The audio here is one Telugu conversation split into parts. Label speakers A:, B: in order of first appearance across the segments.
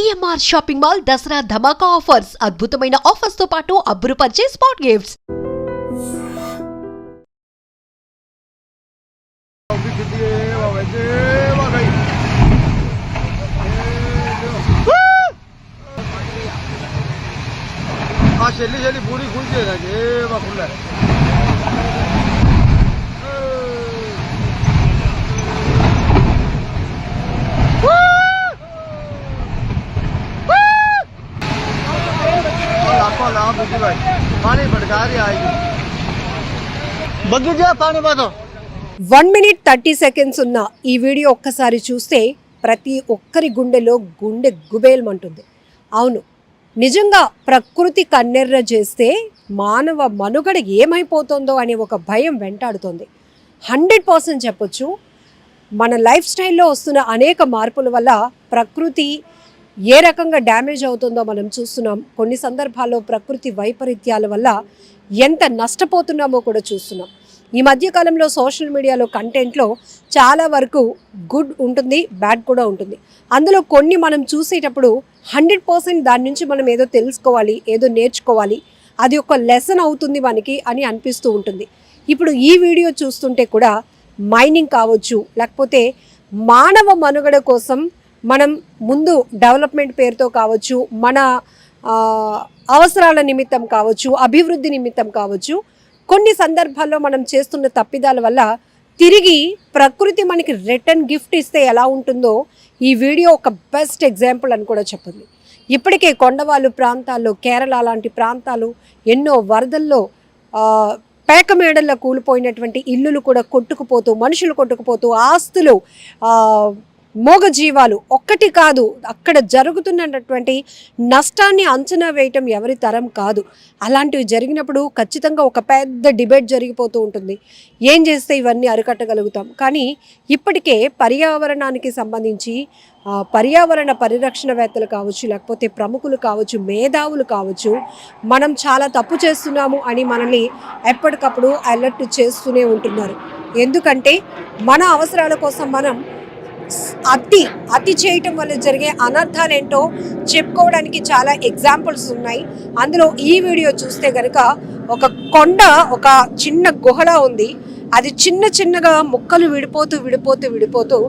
A: సిఎంఆర్ షాపింగ్ మాల్ దసరా ధమాకా ఆఫర్స్ అద్భుతమైన ఆఫర్స్ తో పాటు అబ్బురుపరిచే స్పాట్ గిఫ్ట్స్.
B: చెల్లి పూరి కూల్చేది ఫుల్ पानी भटकारी आएगी बगीचा पानी बातो
C: 1 minute 30 seconds ఉన్న ఈ వీడియో ఒక్కసారి చూస్తే ప్రతి ఒక్కరి గుండెలో గుండె గుబేల్మంటుంది. అవును, నిజంగా ప్రకృతి కన్నెర్ర చేస్తే మానవ మనుగడ ఏమైపోతుందో అనే ఒక భయం వెంటాడుతుంది. 100% చెప్పొచ్చు. మన లైఫ్ స్టైల్లో వస్తున్న అనేక మార్పుల వల్ల ప్రకృతి ఏ రకంగా డ్యామేజ్ అవుతుందో మనం చూస్తున్నాం. కొన్ని సందర్భాల్లో ప్రకృతి వైపరీత్యాల వల్ల ఎంత నష్టపోతున్నామో కూడా చూస్తున్నాం. ఈ మధ్యకాలంలో సోషల్ మీడియాలో కంటెంట్లో చాలా వరకు గుడ్ ఉంటుంది, బ్యాడ్ కూడా ఉంటుంది. అందులో కొన్ని మనం చూసేటప్పుడు 100% దాని నుంచి మనం ఏదో తెలుసుకోవాలి, ఏదో నేర్చుకోవాలి, అది ఒక లెసన్ అవుతుంది మనకి అని అనిపిస్తూ ఉంటుంది. ఇప్పుడు ఈ వీడియో చూస్తుంటే కూడా మైనింగ్ కావచ్చు, లేకపోతే మానవ మనుగడ కోసం మనం ముందు డెవలప్మెంట్ పేరుతో కావచ్చు, మన అవసరాల నిమిత్తం కావచ్చు, అభివృద్ధి నిమిత్తం కావచ్చు, కొన్ని సందర్భాల్లో మనం చేస్తున్న తప్పిదాల వల్ల తిరిగి ప్రకృతి మనకి రిటర్న్ గిఫ్ట్ ఇస్తే ఎలా ఉంటుందో ఈ వీడియో ఒక బెస్ట్ ఎగ్జాంపుల్ అని కూడా చెప్పండి. ఇప్పటికే కొండవాళ్ళు ప్రాంతాల్లో, కేరళ లాంటి ప్రాంతాలు ఎన్నో వరదల్లో పేకమేడల్లో కూలిపోయినటువంటి ఇల్లులు కూడా కొట్టుకుపోతూ, మనుషులు కొట్టుకుపోతూ, ఆస్తులు, మూగజీవాలు ఒక్కటి కాదు, అక్కడ జరుగుతున్నటువంటి నష్టాన్ని అంచనా వేయటం ఎవరి తరం కాదు. అలాంటివి జరిగినప్పుడు ఖచ్చితంగా ఒక పెద్ద డిబేట్ జరిగిపోతూ ఉంటుంది. ఏం చేస్తే ఇవన్నీ అరికట్టగలుగుతాం? కానీ ఇప్పటికే పర్యావరణానికి సంబంధించి పర్యావరణ పరిరక్షణవేత్తలు కావచ్చు, లేకపోతే ప్రముఖులు కావచ్చు, మేధావులు కావచ్చు, మనం చాలా తప్పు చేస్తున్నాము అని మనల్ని ఎప్పటికప్పుడు అలర్ట్ చేస్తూనే ఉంటున్నారు. ఎందుకంటే మన అవసరాల కోసం మనం అతి చేయటం వల్ల జరిగే అనర్థాలు ఏంటో చెప్పుకోవడానికి చాలా ఎగ్జాంపుల్స్ ఉన్నాయి. అందులో ఈ వీడియో చూస్తే కనుక ఒక కొండ, ఒక చిన్న గుహలా ఉంది. అది చిన్నగా ముక్కలు విడిపోతూ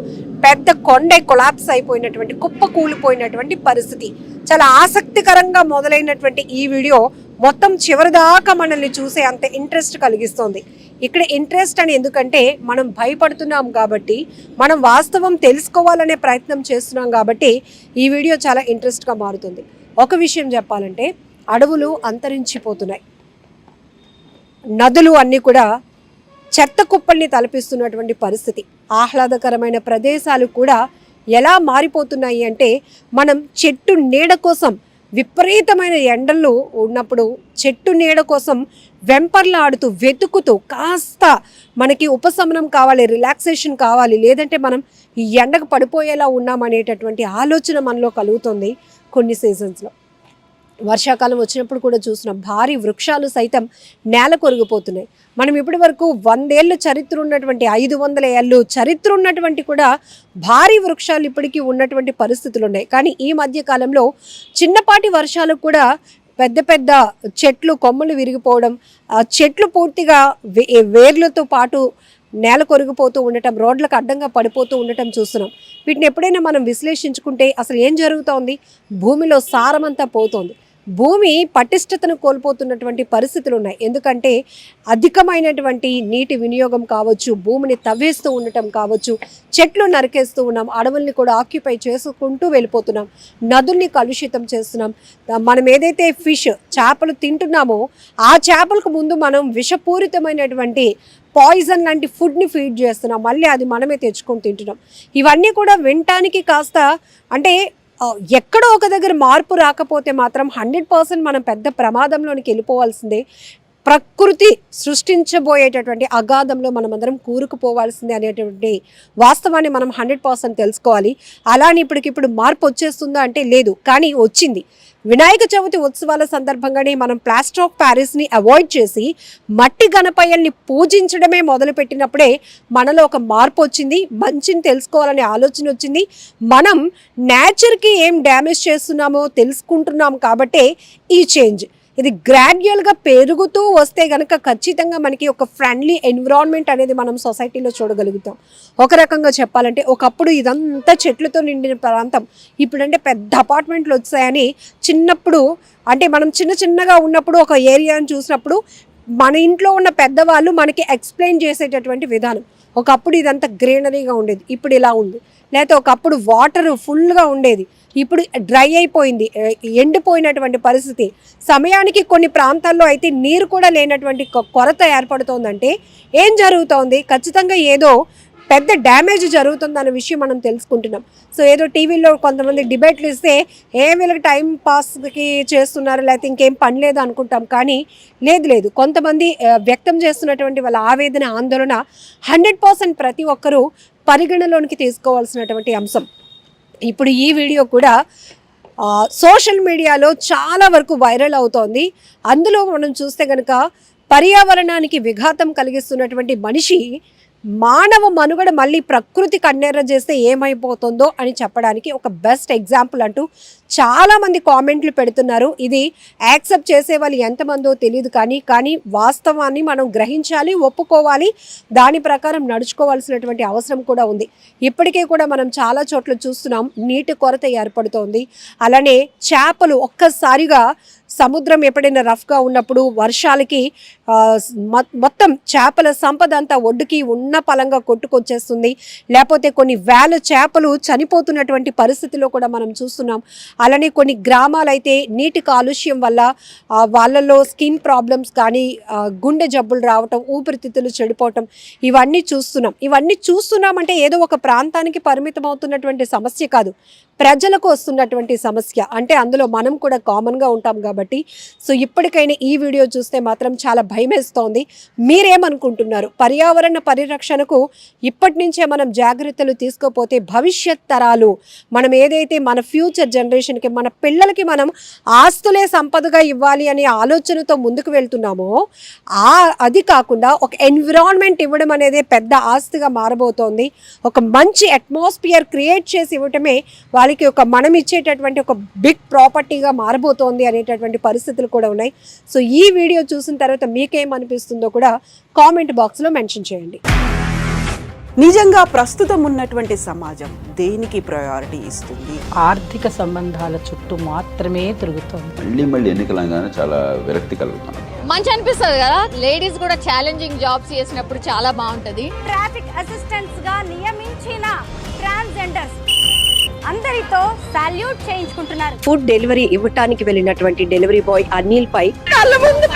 C: పెద్ద కొండ కొలాప్స్ అయిపోయినటువంటి, కుప్ప కూలిపోయినటువంటి పరిస్థితి. చాలా ఆసక్తికరంగా మొదలైనటువంటి ఈ వీడియో మొత్తం చివరిదాకా మనల్ని చూసే అంత ఇంట్రెస్ట్ కలిగిస్తుంది. ఇక్కడ ఇంట్రెస్ట్ అని ఎందుకంటే మనం భయపడుతున్నాం కాబట్టి, మనం వాస్తవం తెలుసుకోవాలనే ప్రయత్నం చేస్తున్నాం కాబట్టి ఈ వీడియో చాలా ఇంట్రెస్ట్గా మారుతుంది. ఒక విషయం చెప్పాలంటే, అడవులు అంతరించిపోతున్నాయి, నదులు అన్నీ కూడా చెత్త కుప్పల్ని తలపిస్తున్నటువంటి పరిస్థితి. ఆహ్లాదకరమైన ప్రదేశాలు కూడా ఎలా మారిపోతున్నాయి అంటే, మనం చెట్టు నీడ కోసం విపరీతమైన ఎండలు ఉన్నప్పుడు చెట్టు నీడ కోసం వెంపర్లాడుతూ వెతుకుతూ కాస్త మనకి ఉపశమనం కావాలి, రిలాక్సేషన్ కావాలి, లేదంటే మనం ఈ ఎండకు పడిపోయేలా ఉన్నామనేటటువంటి ఆలోచన మనలో కలుగుతుంది. కొన్ని సీజన్స్లో వర్షాకాలం వచ్చినప్పుడు కూడా చూస్తున్నాం, భారీ వృక్షాలు సైతం నేల కొరిగిపోతున్నాయి. మనం ఇప్పటి వరకు 100 ఏళ్ళ చరిత్ర ఉన్నటువంటి, 500 ఏళ్ళు చరిత్ర ఉన్నటువంటి కూడా భారీ వృక్షాలు ఇప్పటికీ ఉన్నటువంటి పరిస్థితులు ఉన్నాయి. కానీ ఈ మధ్య కాలంలో చిన్నపాటి వర్షాలు కూడా పెద్ద చెట్లు కొమ్మలు విరిగిపోవడం, చెట్లు పూర్తిగా వేర్లతో పాటు నేల కొరిగిపోతూ ఉండటం, రోడ్లకు అడ్డంగా పడిపోతూ ఉండటం చూస్తున్నాం. వీటిని ఎప్పుడైనా మనం విశ్లేషించుకుంటే అసలు ఏం జరుగుతోంది? భూమిలో సారమంతా పోతోంది. భూమి పటిష్టతను కోల్పోతున్నటువంటి పరిస్థితులు ఉన్నాయి. ఎందుకంటే అధికమైనటువంటి నీటి వినియోగం కావచ్చు, భూమిని తవ్వేస్తూ ఉండటం కావచ్చు, చెట్లు నరికేస్తూ ఉన్నాం, అడవుల్ని కూడా ఆక్యుపై చేసుకుంటూ వెళ్ళిపోతున్నాం, నదుల్ని కలుషితం చేస్తున్నాం. మనం ఏదైతే చేపలు తింటున్నామో ఆ చేపలకు ముందు మనం విషపూరితమైనటువంటి పాయిజన్ లాంటి ఫుడ్ని ఫీడ్ చేస్తున్నాం, మళ్ళీ అది మనమే తెచ్చుకొని తింటున్నాం. ఇవన్నీ కూడా వినటానికి కాస్త అంటే ఎక్కడో ఒక దగ్గర మార్పు రాకపోతే మాత్రం 100% మనం పెద్ద ప్రమాదంలోనికి వెళ్ళిపోవాల్సిందే. ప్రకృతి సృష్టించబోయేటటువంటి అగాధంలో మనమందరం కూరుకుపోవాల్సిందే అనేటువంటి వాస్తవాన్ని మనం 100% తెలుసుకోవాలి. అలానే ఇప్పటికిప్పుడు మార్పు వచ్చేస్తుందా అంటే లేదు, కానీ వచ్చింది. వినాయక చవితి ఉత్సవాల సందర్భంగానే మనం ప్లాస్టర్ ఆఫ్ ప్యారిస్ని అవాయిడ్ చేసి మట్టి గణపయ్యల్ని పూజించడమే మొదలుపెట్టినప్పుడే మనలో ఒక మార్పు వచ్చింది, మంచిని తెలుసుకోవాలనే ఆలోచన వచ్చింది. మనం నేచర్కి ఏం డ్యామేజ్ చేస్తున్నామో తెలుసుకుంటున్నాం కాబట్టే ఈ చేంజ్. ఇది గ్రాడ్యువల్గా పెరుగుతూ వస్తే కనుక ఖచ్చితంగా మనకి ఒక ఫ్రెండ్లీ ఎన్విరాన్మెంట్ అనేది మనం సొసైటీలో చూడగలుగుతాం. ఒక రకంగా చెప్పాలంటే ఒకప్పుడు ఇదంతా చెట్లతో నిండిన ప్రాంతం, ఇప్పుడంటే పెద్ద అపార్ట్మెంట్లు వచ్చాయని చిన్నప్పుడు అంటే మనం చిన్నగా ఉన్నప్పుడు ఒక ఏరియాని చూసినప్పుడు మన ఇంట్లో ఉన్న పెద్దవాళ్ళు మనకి ఎక్స్ప్లెయిన్ చేసేటటువంటి విధానం. ఒకప్పుడు ఇదంతా గ్రీనరీగా ఉండేది, ఇప్పుడు ఇలా ఉంది. లేకపోతే ఒకప్పుడు వాటర్ ఫుల్గా ఉండేది, ఇప్పుడు డ్రై అయిపోయింది, ఎండిపోయినటువంటి పరిస్థితి. సమయానికి కొన్ని ప్రాంతాల్లో అయితే నీరు కూడా లేనటువంటి కొరత ఏర్పడుతోందంటే ఏం జరుగుతోంది? ఖచ్చితంగా ఏదో పెద్ద డ్యామేజ్ జరుగుతుందన్న విషయం మనం తెలుసుకుంటున్నాం. సో ఏదో టీవీలో కొంతమంది డిబేట్లు ఇస్తే వీళ్ళకి టైం పాస్కి చేస్తున్నారు, లేకపోతే ఇంకేం పని లేదు అనుకుంటాం. కానీ లేదు, కొంతమంది వ్యక్తం చేస్తున్నటువంటి వాళ్ళ ఆవేదన, ఆందోళన 100% ప్రతి ఒక్కరూ పరిగణలోనికి తీసుకోవాల్సినటువంటి అంశం. ఇప్పుడు ఈ వీడియో కూడా సోషల్ మీడియాలో చాలా వరకు వైరల్ అవుతోంది. అందులో మనం చూస్తే కనుక పర్యావరణానికి విఘాతం కలిగిస్తున్నటువంటి మనిషి మానవ మనుగడ మళ్ళీ ప్రకృతి కన్నెర్ర చేస్తే ఏమైపోతుందో అని చెప్పడానికి ఒక బెస్ట్ ఎగ్జాంపుల్ అంటూ చాలామంది కామెంట్లు పెడుతున్నారు. ఇది యాక్సెప్ట్ చేసే వాళ్ళు ఎంతమందో తెలియదు, కానీ వాస్తవాన్ని మనం గ్రహించాలి, ఒప్పుకోవాలి, దాని ప్రకారం నడుచుకోవాల్సినటువంటి అవసరం కూడా ఉంది. ఇప్పటికే కూడా మనం చాలా చోట్ల చూస్తున్నాం, నీటి కొరత ఏర్పడుతోంది. అలానే చేపలు ఒక్కసారిగా సముద్రం ఎప్పుడైనా రఫ్గా ఉన్నప్పుడు వర్షాలకి మొత్తం చేపల సంపద అంతా ఒడ్డుకి ఉన్న పలంగా కొట్టుకొచ్చేస్తుంది. లేకపోతే కొన్ని వేల చేపలు చనిపోతున్నటువంటి పరిస్థితిలో కూడా మనం చూస్తున్నాం. అలానే కొన్ని గ్రామాలైతే నీటి కాలుష్యం వల్ల వాళ్ళలో స్కిన్ ప్రాబ్లమ్స్ కానీ, గుండె జబ్బులు రావటం, ఊపిరితిత్తులు చెడిపోవటం ఇవన్నీ చూస్తున్నామంటే ఏదో ఒక ప్రాంతానికి పరిమితం అవుతున్నటువంటి సమస్య కాదు, ప్రజలకు వస్తున్నటువంటి సమస్య. అంటే అందులో మనం కూడా కామన్గా ఉంటాం కాబట్టి. సో ఇప్పటికైనా ఈ వీడియో చూస్తే మాత్రం చాలా భయమేస్తోంది. మీరేమనుకుంటున్నారు? పర్యావరణ పరిరక్షణకు ఇప్పటి నుంచే మనం జాగ్రత్తలు తీసుకోపోతే భవిష్యత్ తరాలు, మనం ఏదైతే మన ఫ్యూచర్ జనరేషన్కి, మన పిల్లలకి మనం ఆస్తులే సంపదగా ఇవ్వాలి అనే ఆలోచనతో ముందుకు వెళ్తున్నామో, అది కాకుండా ఒక ఎన్విరాన్మెంట్ ఇవ్వడం అనేది పెద్ద ఆస్తిగా మారబోతోంది. ఒక మంచి అట్మాస్ఫియర్ క్రియేట్ చేసి ఇవ్వటమే వాళ్ళకి మనం ఇచ్చేటటువంటి ఒక బిగ్ ప్రాపర్టీగా మారబోతోంది అనేటటువంటి పరిస్థితులు కూడా ఉన్నాయి. సో ఈ వీడియో చూసిన తర్వాత మీకేమనిపిస్తుందో కూడా కామెంట్ బాక్స్లో మెన్షన్ చేయండి.
D: నిజంగా ప్రస్తుతం ఉన్నటువంటి సమాజం దేనికి ప్రయారిటీ ఇస్తుంది?
E: ఆర్థిక సంబంధాల చుట్టూ మాత్రమే తిరుగుతోంది.
F: మళ్ళీ ఎన్నికలంగానే చాలా విరక్తి కలుగుతున్నాం.
G: మంచి అనిపిస్తుంది కదా, లేడీస్ కూడా ఛాలెంజింగ్ జాబ్స్ చేసినప్పుడు చాలా బాగుంటది.
H: ట్రాఫిక్ అసిస్టెంట్స్ గా నియమించిన ట్రాన్స్జెండర్స్ అందరితో సాల్యూట్ చేయించుకుంటున్నారు.
C: ఫుడ్ డెలివరీ ఇవ్వటానికి వెళ్ళినటువంటి డెలివరీ బాయ్ అనిల్ పై కళ్ళ ముందు